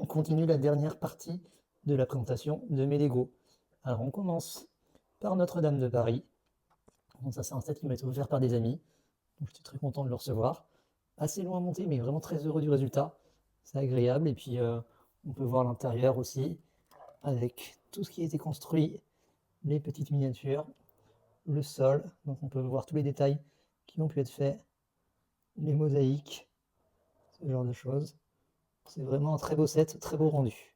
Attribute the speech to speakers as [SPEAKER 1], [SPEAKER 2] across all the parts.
[SPEAKER 1] On continue la dernière partie de la présentation de mes Lego. Alors on commence par Notre-Dame de Paris. Bon, ça c'est un set qui m'a été offert par des amis, donc j'étais très content de le recevoir. Assez long à monter, mais vraiment très heureux du résultat. C'est agréable, et puis on peut voir l'intérieur aussi, avec tout ce qui a été construit, les petites miniatures, le sol, donc on peut voir tous les détails qui ont pu être faits, les mosaïques, ce genre de choses. C'est vraiment un très beau set, très beau rendu.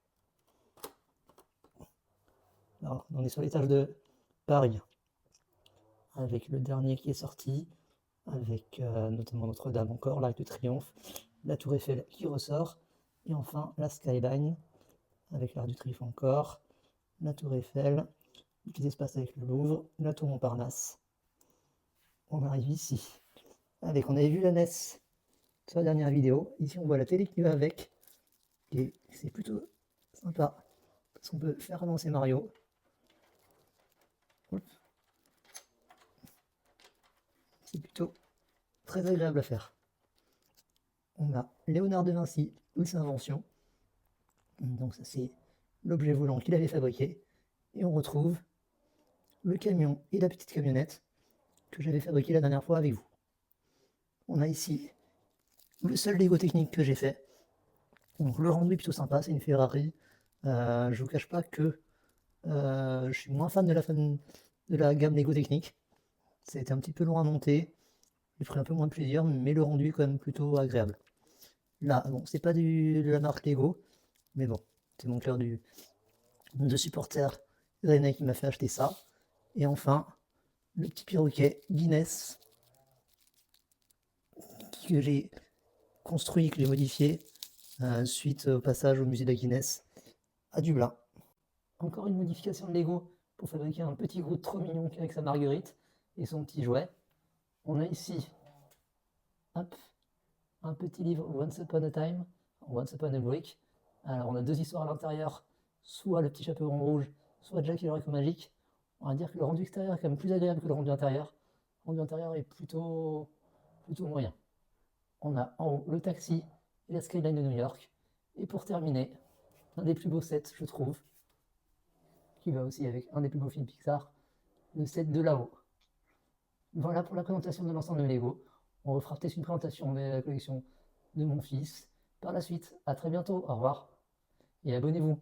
[SPEAKER 1] Alors, on est sur l'étage de Paris, avec le dernier qui est sorti, avec notamment Notre-Dame encore, l'Arc de Triomphe, la Tour Eiffel qui ressort, et enfin la Skyline, avec l'Arc de Triomphe encore, la Tour Eiffel, le petit espace avec le Louvre, la Tour Montparnasse. On arrive ici, on avait vu la NES sur la dernière vidéo, ici on voit la télé qui va avec, et c'est plutôt sympa, parce qu'on peut faire avancer Mario. C'est plutôt très agréable à faire. On a Léonard de Vinci ou ses inventions. Donc ça c'est l'objet volant qu'il avait fabriqué. Et on retrouve le camion et la petite camionnette que j'avais fabriqué la dernière fois avec vous. On a ici le seul Lego technique que j'ai fait. Donc le rendu est plutôt sympa, c'est une Ferrari. Je vous cache pas que je suis moins fan de la gamme Lego technique. C'était un petit peu long à monter. J'ai pris un peu moins de plaisir, mais le rendu est quand même plutôt agréable. Là, bon, c'est pas de la marque Lego, mais bon, c'est mon cœur de supporter René qui m'a fait acheter ça. Et enfin, le petit perroquet Guinness que j'ai construit, que j'ai modifié suite au passage au musée de la Guinness à Dublin. Encore une modification de Lego pour fabriquer un petit Groot trop mignon avec sa marguerite et son petit jouet. On a ici hop, un petit livre Once Upon a Time, Once Upon a Brick. Alors on a deux histoires à l'intérieur, soit le petit chaperon rouge, soit Jack et le Rayon Magique. On va dire que le rendu extérieur est quand même plus agréable que le rendu intérieur. Le rendu intérieur est plutôt moyen. On a en haut le taxi et la skyline de New York. Et pour terminer, un des plus beaux sets, je trouve, qui va aussi avec un des plus beaux films Pixar, le set de là-haut. Voilà pour la présentation de l'ensemble de Lego. On refera peut-être une présentation de la collection de mon fils par la suite. À très bientôt, au revoir et abonnez-vous.